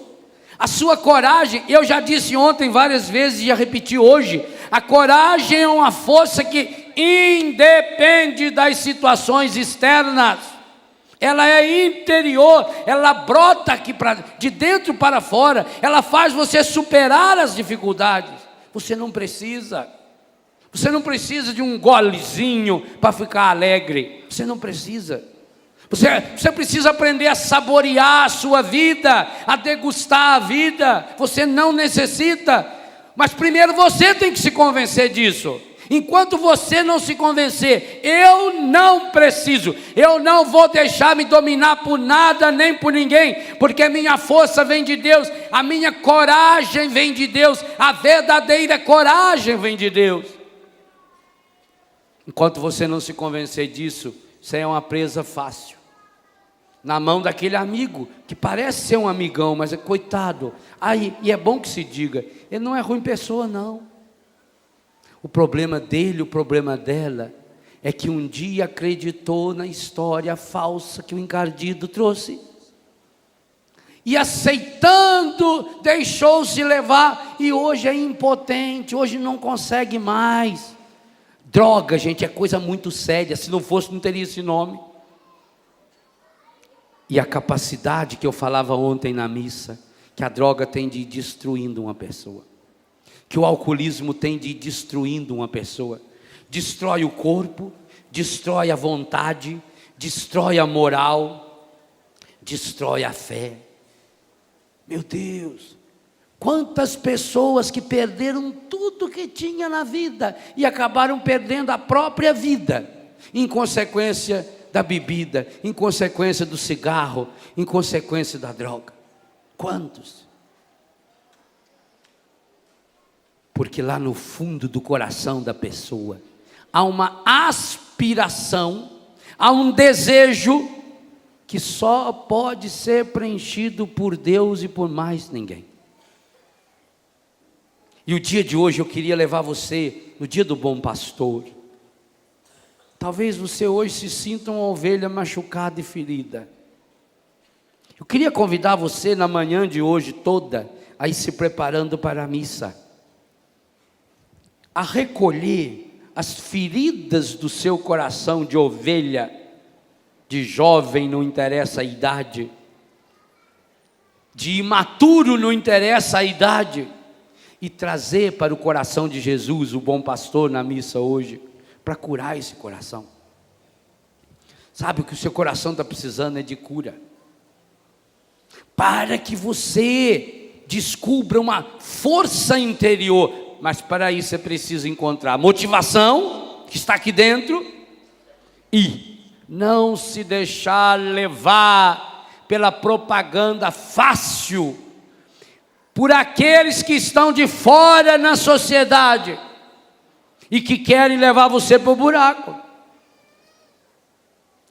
A sua coragem, eu já disse ontem várias vezes e já repeti hoje, a coragem é uma força que independe das situações externas. Ela é interior, ela brota aqui de dentro para fora, ela faz você superar as dificuldades. Você não precisa de um golezinho para ficar alegre, você não precisa. Você precisa aprender a saborear a sua vida, a degustar a vida. Você não necessita, mas primeiro você tem que se convencer disso. Enquanto você não se convencer, eu não preciso, eu não vou deixar me dominar por nada nem por ninguém, porque a minha força vem de Deus, a minha coragem vem de Deus, a verdadeira coragem vem de Deus. Enquanto você não se convencer disso, isso é uma presa fácil, na mão daquele amigo, que parece ser um amigão, mas é coitado. E é bom que se diga, ele não é ruim pessoa não. O problema dele, o problema dela, é que um dia acreditou na história falsa que o encardido trouxe, e aceitando, deixou-se levar, e hoje é impotente, hoje não consegue mais. Droga, gente, é coisa muito séria, se não fosse não teria esse nome. E a capacidade que eu falava ontem na missa, que a droga tem de ir destruindo uma pessoa, que o alcoolismo tem de ir destruindo uma pessoa, destrói o corpo, destrói a vontade, destrói a moral, destrói a fé. Meu Deus, quantas pessoas que perderam tudo que tinha na vida e acabaram perdendo a própria vida, em consequência da bebida, em consequência do cigarro, em consequência da droga. Quantos? Porque lá no fundo do coração da pessoa há uma aspiração, há um desejo que só pode ser preenchido por Deus e por mais ninguém. E o dia de hoje eu queria levar você no dia do bom pastor. Talvez você hoje se sinta uma ovelha machucada e ferida. Eu queria convidar você na manhã de hoje toda a ir se preparando para a missa, a recolher as feridas do seu coração de ovelha, de jovem, não interessa a idade, de imaturo, não interessa a idade, e trazer para o coração de Jesus, o bom pastor, na missa hoje, para curar esse coração. Sabe, o que o seu coração está precisando é de cura, para que você descubra uma força interior. Mas para isso você precisa encontrar a motivação que está aqui dentro e não se deixar levar pela propaganda fácil, por aqueles que estão de fora na sociedade e que querem levar você para o buraco.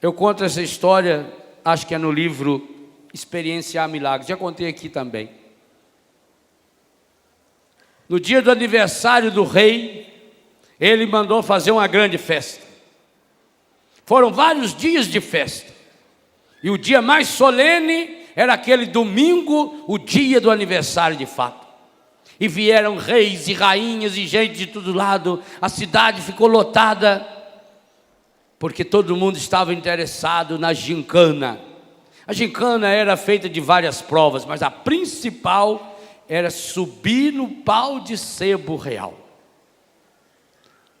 Eu conto essa história, acho que é no livro Experienciar Milagres, já contei aqui também. No dia do aniversário do rei, ele mandou fazer uma grande festa. Foram vários dias de festa, e o dia mais solene era aquele domingo, o dia do aniversário de fato. E vieram reis e rainhas e gente de todo lado, a cidade ficou lotada, porque todo mundo estava interessado na gincana. A gincana era feita de várias provas, mas a principal era subir no pau de sebo real.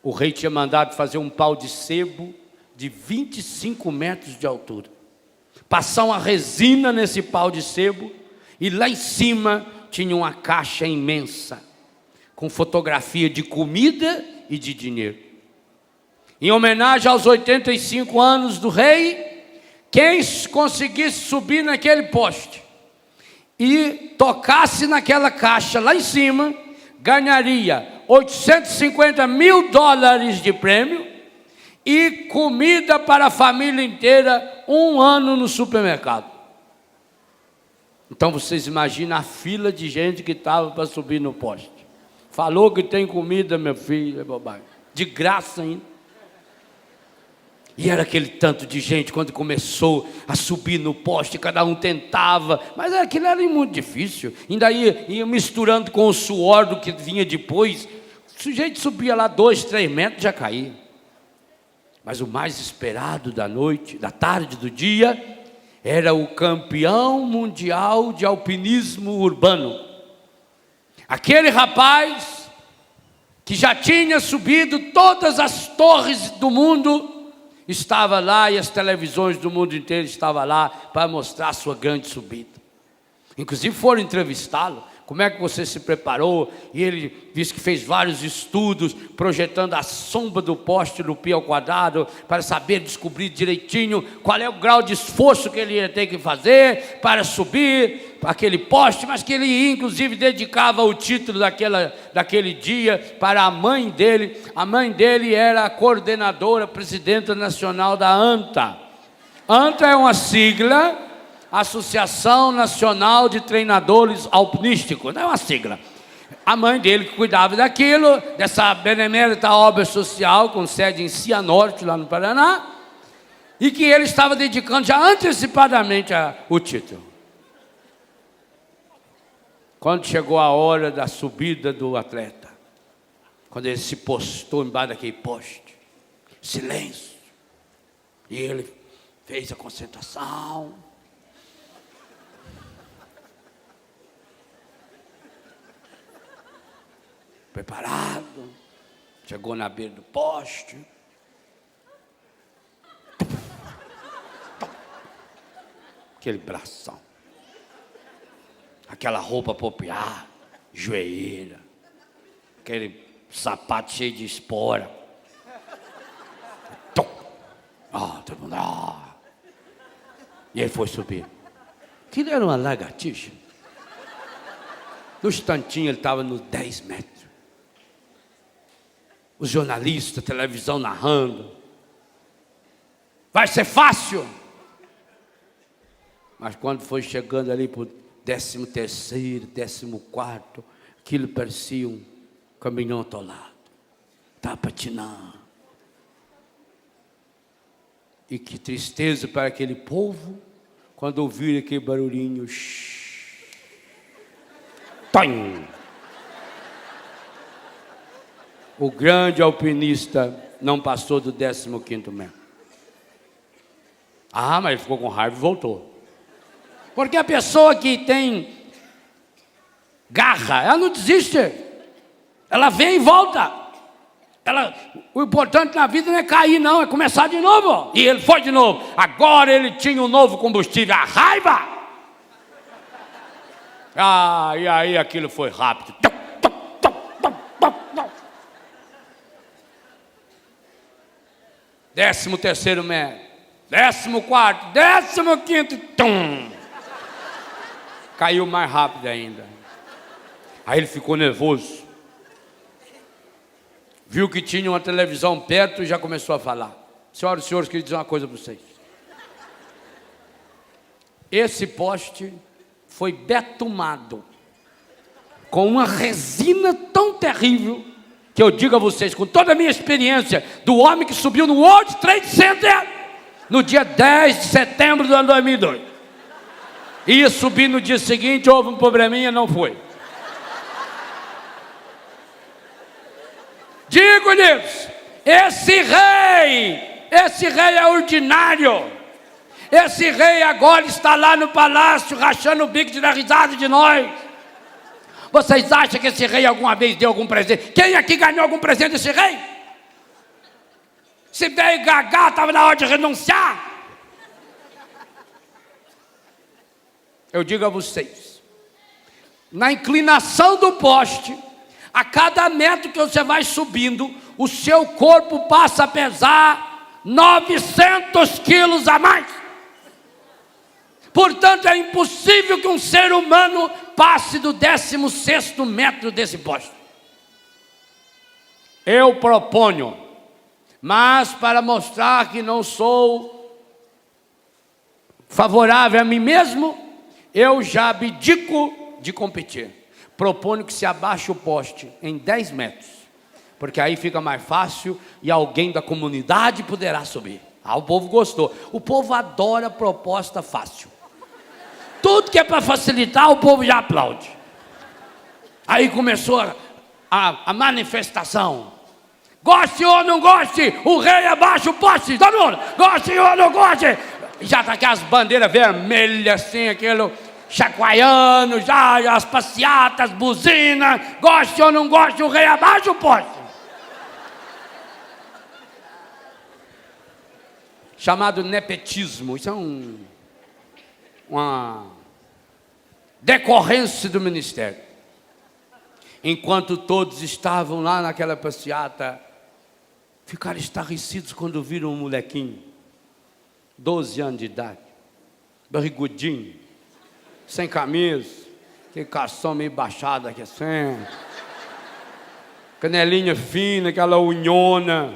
O rei tinha mandado fazer um pau de sebo de 25 metros de altura, passar uma resina nesse pau de sebo, e lá em cima tinha uma caixa imensa, com fotografia de comida e de dinheiro. Em homenagem aos 85 anos do rei, quem conseguisse subir naquele poste e tocasse naquela caixa lá em cima, ganharia $850 mil de prêmio e comida para a família inteira, 1 ano no supermercado. Então vocês imaginam a fila de gente que estava para subir no poste. Falou que tem comida, meu filho, é bobagem. De graça ainda. E era aquele tanto de gente quando começou a subir no poste, cada um tentava, mas aquilo era muito difícil. Ainda ia misturando com o suor do que vinha depois. O sujeito subia lá 2, 3 metros, já caía. Mas o mais esperado da noite, da tarde, do dia, era o campeão mundial de alpinismo urbano. Aquele rapaz que já tinha subido todas as torres do mundo, estava lá e as televisões do mundo inteiro estavam lá para mostrar a sua grande subida. Inclusive foram entrevistá-lo. Como é que você se preparou? E ele disse que fez vários estudos, projetando a sombra do poste no π² para saber, descobrir direitinho qual é o grau de esforço que ele ia ter que fazer para subir aquele poste, mas que ele inclusive dedicava o título daquele dia para a mãe dele. A mãe dele era a coordenadora, presidenta nacional da ANTA. ANTA é uma sigla, Associação Nacional de Treinadores Alpinísticos, não é uma sigla. A mãe dele que cuidava daquilo, dessa benemérita obra social, com sede em Cianorte, lá no Paraná, e que ele estava dedicando já antecipadamente o título. Quando chegou a hora da subida do atleta, quando ele se postou embaixo daquele poste, silêncio, e ele fez a concentração, preparado, chegou na beira do poste, aquele bração, aquela roupa apropriada, joelheira, aquele sapato cheio de espora, todo mundo, e ele foi subir. Aquilo era uma lagartixa. No instantinho ele estava nos 10 metros. Os jornalistas, televisão narrando. Vai ser fácil. Mas quando foi chegando ali para o 13º, 14º, aquilo parecia um caminhão atolado. Estava patinando. E que tristeza para aquele povo, quando ouviram aquele barulhinho. Toim! O grande alpinista não passou do 15º metro. Mas ele ficou com raiva e voltou. Porque a pessoa que tem garra, ela não desiste. Ela vem e volta. O importante na vida não é cair, não, é começar de novo. E ele foi de novo. Agora ele tinha um novo combustível, a raiva. E aí aquilo foi rápido. 13º metro, 14º, 15º, tum! Caiu mais rápido ainda. Aí ele ficou nervoso. Viu que tinha uma televisão perto e já começou a falar. Senhoras e senhores, queria dizer uma coisa para vocês. Esse poste foi betumado com uma resina tão terrível que eu digo a vocês, com toda a minha experiência, do homem que subiu no World Trade Center no dia 10 de setembro do ano 2002. Ia subir no dia seguinte, houve um probleminha, não foi. Digo-lhes, esse rei é ordinário. Esse rei agora está lá no palácio, rachando o bico de dar risada de nós. Vocês acham que esse rei alguma vez deu algum presente? Quem aqui ganhou algum presente desse rei? Se veio gagar, estava na hora de renunciar. Eu digo a vocês, na inclinação do poste, A cada metro que você vai subindo, o seu corpo passa a pesar 900 quilos a mais. Portanto, é impossível que um ser humano passe do 16º metro desse poste. Eu proponho, mas para mostrar que não sou favorável a mim mesmo, eu já abdico de competir. Proponho que se abaixe o poste em 10 metros, porque aí fica mais fácil e alguém da comunidade poderá subir. O povo gostou. O povo adora proposta fácil. Tudo que é para facilitar, o povo já aplaude. Aí começou a manifestação. Goste ou não goste, o rei abaixa o poste. Todo mundo, goste ou não goste. Já está aquelas bandeiras vermelhas assim, aquele chacoalhando, já as passeatas, buzina. Goste ou não goste, o rei abaixa o poste. Chamado nepotismo. Isso é uma decorrência do ministério. Enquanto todos estavam lá naquela passeata, ficaram estarrecidos quando viram um molequinho, 12 anos de idade, barrigudinho, sem camisa, aquele calção meio baixado aqui assim, canelinha fina, aquela unhona,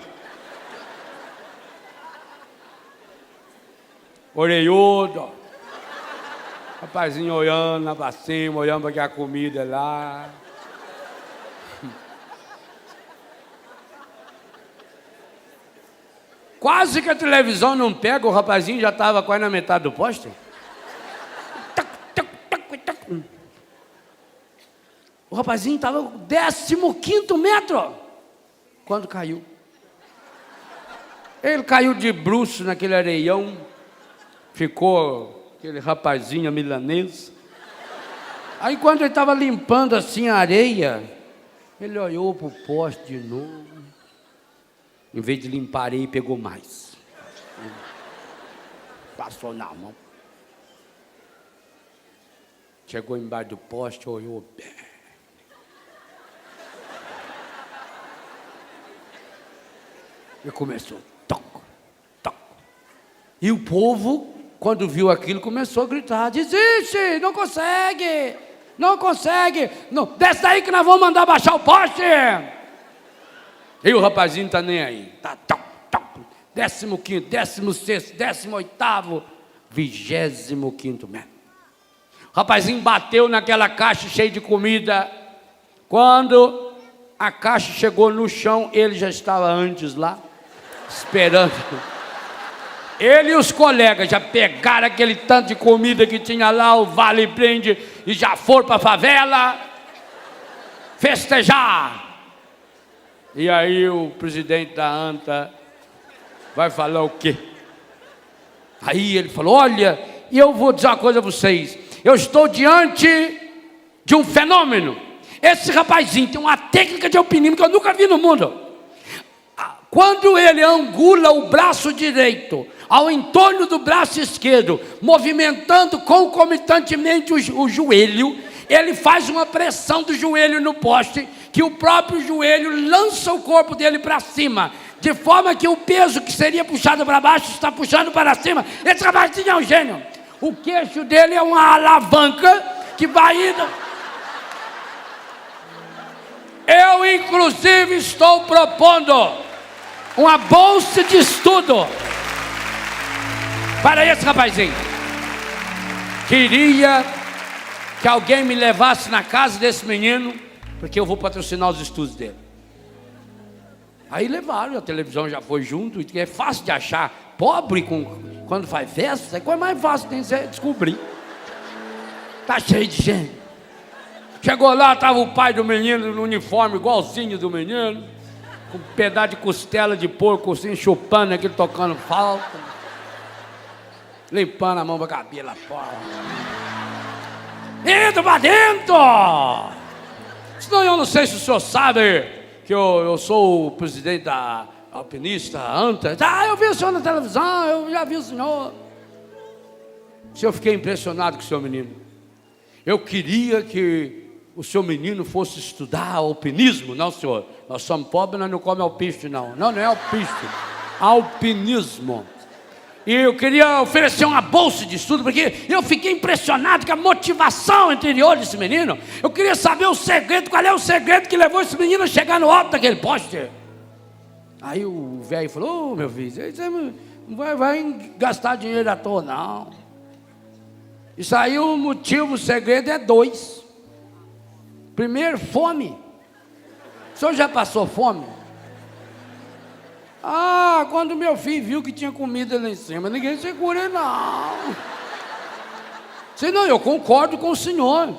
orelhudo, rapazinho olhando lá para cima, olhando para aquela comida lá. Quase que a televisão não pega, o rapazinho já estava quase na metade do poste. O rapazinho estava no 15º metro, quando caiu. Ele caiu de bruços naquele areião, ficou aquele rapazinho milanês. Aí quando ele estava limpando assim a areia, ele olhou para o poste de novo. Em vez de limpar a areia, pegou mais. Passou na mão. Chegou embaixo do poste, olhou bem. E começou, toco, toco. E o povo, quando viu aquilo, começou a gritar: desiste, não consegue, não consegue. Não, desce daí que nós vamos mandar baixar o poste. E o rapazinho não está nem aí. Tá, toc, toc. 15º, 16º, 18º, 25º metro. O rapazinho bateu naquela caixa cheia de comida. Quando a caixa chegou no chão, ele já estava antes lá, esperando. Ele e os colegas já pegaram aquele tanto de comida que tinha lá, o Vale Prende, e já foram para a favela festejar. E aí o presidente da ANTA vai falar o quê? Aí ele falou: olha, e eu vou dizer uma coisa a vocês. Eu estou diante de um fenômeno. Esse rapazinho tem uma técnica de alpinismo que eu nunca vi no mundo. Quando ele angula o braço direito ao entorno do braço esquerdo, movimentando concomitantemente o joelho, ele faz uma pressão do joelho no poste, que o próprio joelho lança o corpo dele para cima, de forma que o peso que seria puxado para baixo está puxando para cima. Esse rapazinho é um gênio. O queixo dele é uma alavanca que vai indo. Eu, inclusive, estou propondo uma bolsa de estudo para esse rapazinho. Queria que alguém me levasse na casa desse menino, porque eu vou patrocinar os estudos dele. Aí levaram, a televisão já foi junto, e é fácil de achar. Pobre quando faz festa, é coisa mais fácil de descobrir. Tá cheio de gente. Chegou lá, estava o pai do menino no uniforme igualzinho do menino, com um pedaço de costela de porco assim, chupando aquilo, tocando flauta, limpando a mão para cabelo lá fora. Entra pra dentro! Senão eu não sei se o senhor sabe que eu sou o presidente da alpinista ANTA. Eu vi o senhor na televisão, eu já vi o senhor. Eu fiquei impressionado com o senhor menino. Eu queria que o seu menino fosse estudar alpinismo. Não, senhor, nós somos pobres, nós não comemos alpiste, não. Não, não é alpiste, alpinismo. E eu queria oferecer uma bolsa de estudo, porque eu fiquei impressionado com a motivação interior desse menino. Eu queria saber o segredo, qual é o segredo que levou esse menino a chegar no alto daquele poste. Aí o velho falou: meu filho, você não vai gastar dinheiro à toa, não. Isso aí, o motivo, o segredo é 2. Primeiro, fome. O senhor já passou fome? Quando meu filho viu que tinha comida lá em cima, ninguém segura ele, não. Senão, eu concordo com o senhor.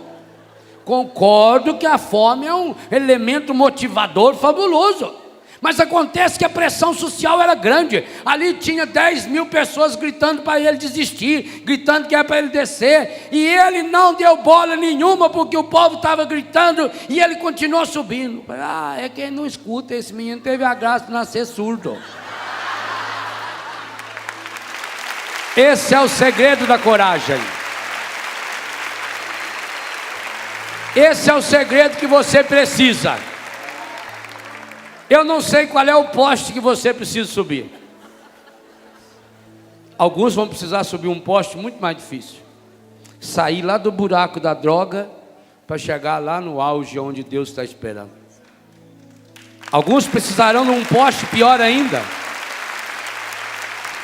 Concordo que a fome é um elemento motivador fabuloso. Mas acontece que a pressão social era grande. Ali tinha 10 mil pessoas gritando para ele desistir, gritando que era para ele descer. E ele não deu bola nenhuma, porque o povo estava gritando, e ele continuou subindo. É quem não escuta, esse menino teve a graça de nascer surdo. Esse é o segredo da coragem. Esse é o segredo que você precisa. Eu não sei qual é o poste que você precisa subir. Alguns vão precisar subir um poste muito mais difícil. Sair lá do buraco da droga para chegar lá no auge onde Deus está esperando. Alguns precisarão de um poste pior ainda.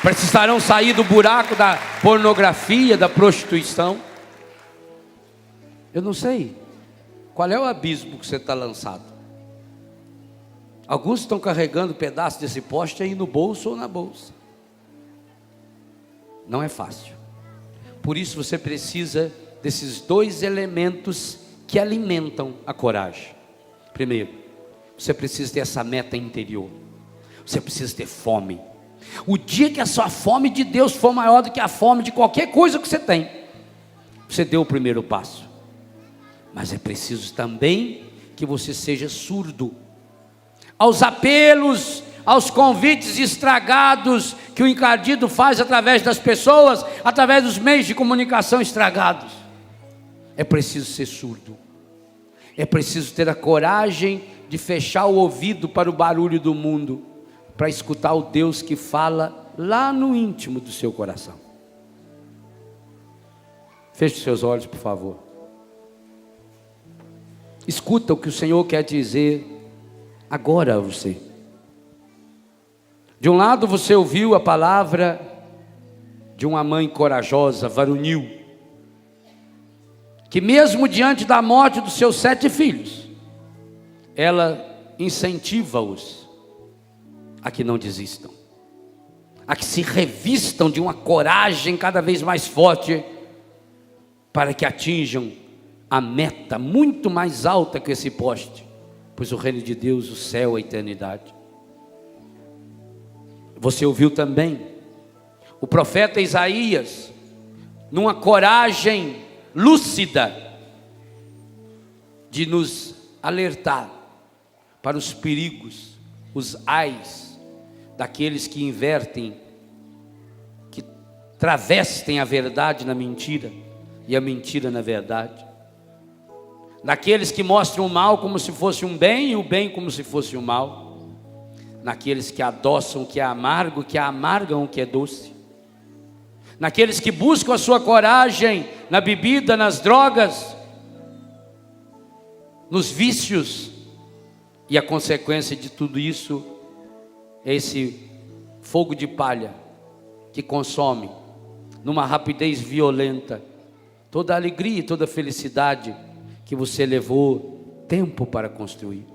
Precisarão sair do buraco da pornografia, da prostituição. Eu não sei qual é o abismo que você está lançado. Alguns estão carregando pedaços desse poste aí no bolso ou na bolsa. Não é fácil. Por isso você precisa desses 2 elementos que alimentam a coragem. Primeiro, você precisa ter essa meta interior. Você precisa ter fome. O dia que a sua fome de Deus for maior do que a fome de qualquer coisa que você tem, você deu o primeiro passo. Mas é preciso também que você seja surdo aos apelos, aos convites estragados que o encardido faz através das pessoas, através dos meios de comunicação estragados. É preciso ser surdo. É preciso ter a coragem de fechar o ouvido para o barulho do mundo, para escutar o Deus que fala lá no íntimo do seu coração. Feche seus olhos, por favor. Escuta o que o Senhor quer dizer agora a você. De um lado você ouviu a palavra de uma mãe corajosa, varonil, que mesmo diante da morte dos seus 7 filhos, ela incentiva-os a que não desistam, a que se revistam de uma coragem cada vez mais forte, para que atinjam a meta muito mais alta que esse poste, pois o reino de Deus, o céu, a eternidade. Você ouviu também o profeta Isaías, numa coragem lúcida, de nos alertar para os perigos, os ais, daqueles que invertem, que travestem a verdade na mentira, e a mentira na verdade. Naqueles que mostram o mal como se fosse um bem, e o bem como se fosse o mal. Naqueles que adoçam o que é amargo, que amargam o que é doce. Naqueles que buscam a sua coragem na bebida, nas drogas, nos vícios. E a consequência de tudo isso é esse fogo de palha que consome, numa rapidez violenta, toda a alegria e toda a felicidade que você levou tempo para construir.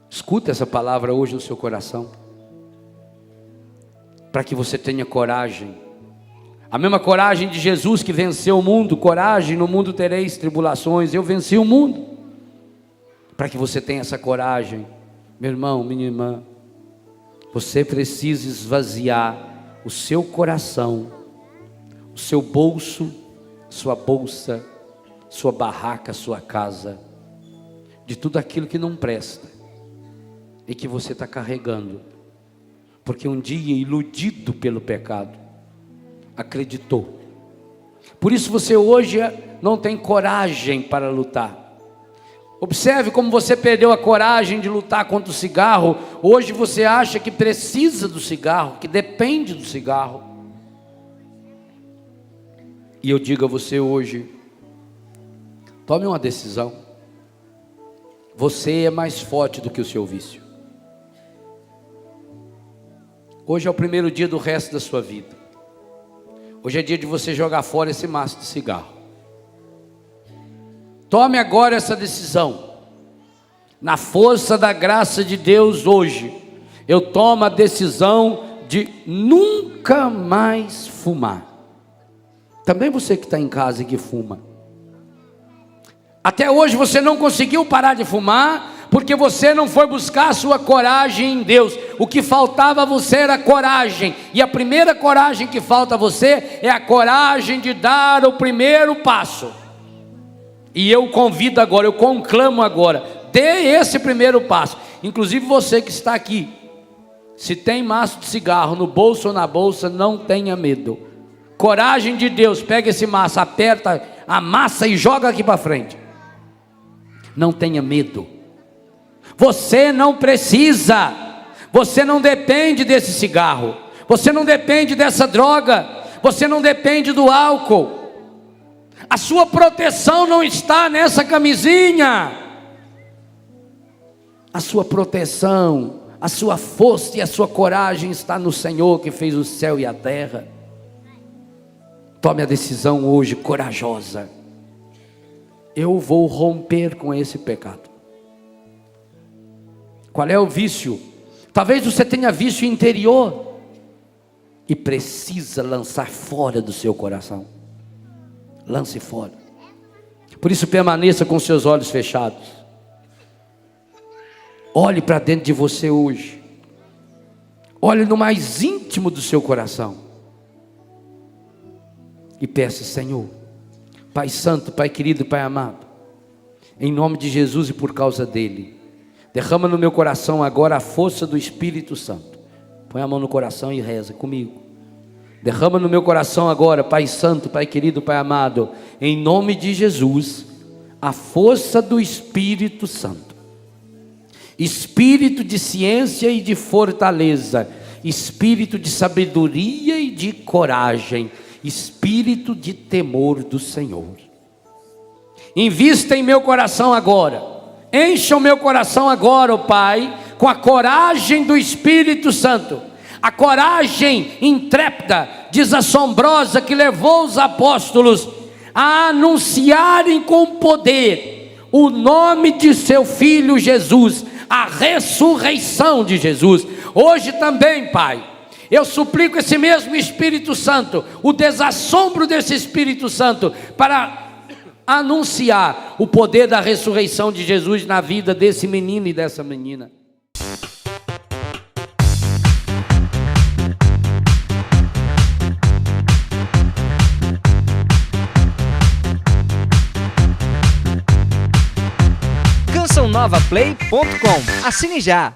Escuta essa palavra hoje no seu coração, para que você tenha coragem, a mesma coragem de Jesus que venceu o mundo. Coragem, no mundo tereis tribulações, eu venci o mundo. Para que você tenha essa coragem, meu irmão, minha irmã, você precisa esvaziar o seu coração, o seu bolso, sua bolsa, sua barraca, sua casa, de tudo aquilo que não presta e que você está carregando, porque um dia, iludido pelo pecado, acreditou Por isso você hoje não tem coragem para lutar. Observe como você perdeu a coragem de lutar contra o cigarro. Hoje você acha que precisa do cigarro, que depende do cigarro. E eu digo a você hoje, tome uma decisão. Você é mais forte do que o seu vício. Hoje é o primeiro dia do resto da sua vida. Hoje é dia de você jogar fora esse maço de cigarro. Tome agora essa decisão. Na força da graça de Deus hoje, eu tomo a decisão de nunca mais fumar. Também você que está em casa e que fuma. Até hoje você não conseguiu parar de fumar, porque você não foi buscar a sua coragem em Deus. O que faltava a você era coragem. E a primeira coragem que falta a você é a coragem de dar o primeiro passo. E eu convido agora, eu conclamo agora, dê esse primeiro passo. Inclusive você que está aqui, se tem maço de cigarro no bolso ou na bolsa, não tenha medo. Coragem de Deus, pega esse maço, aperta, amassa e joga aqui para frente. Não tenha medo. Você não precisa, você não depende desse cigarro, você não depende dessa droga, você não depende do álcool. A sua proteção não está nessa camisinha. A sua proteção, a sua força e a sua coragem está no Senhor que fez o céu e a terra. Tome a decisão hoje corajosa. Eu vou romper com esse pecado. Qual é o vício? Talvez você tenha vício interior e precisa lançar fora do seu coração. Lance fora. Por isso permaneça com seus olhos fechados. Olhe para dentro de você hoje. Olhe no mais íntimo do seu coração. E peça: Senhor, Pai Santo, Pai querido, Pai amado, em nome de Jesus e por causa dele, derrama no meu coração agora a força do Espírito Santo. Põe a mão no coração e reza comigo. Derrama no meu coração agora, Pai Santo, Pai querido, Pai amado, em nome de Jesus, a força do Espírito Santo. Espírito de ciência e de fortaleza, espírito de sabedoria e de coragem, espírito de temor do Senhor. Invista em meu coração agora, encha o meu coração agora, ó Pai, com a coragem do Espírito Santo, a coragem intrépida, desassombrosa que levou os apóstolos a anunciarem com poder o nome de seu Filho Jesus, a ressurreição de Jesus. Hoje também, Pai, eu suplico esse mesmo Espírito Santo, o desassombro desse Espírito Santo, para anunciar o poder da ressurreição de Jesus na vida desse menino e dessa menina. CançãoNovaPlay.com. Assine já!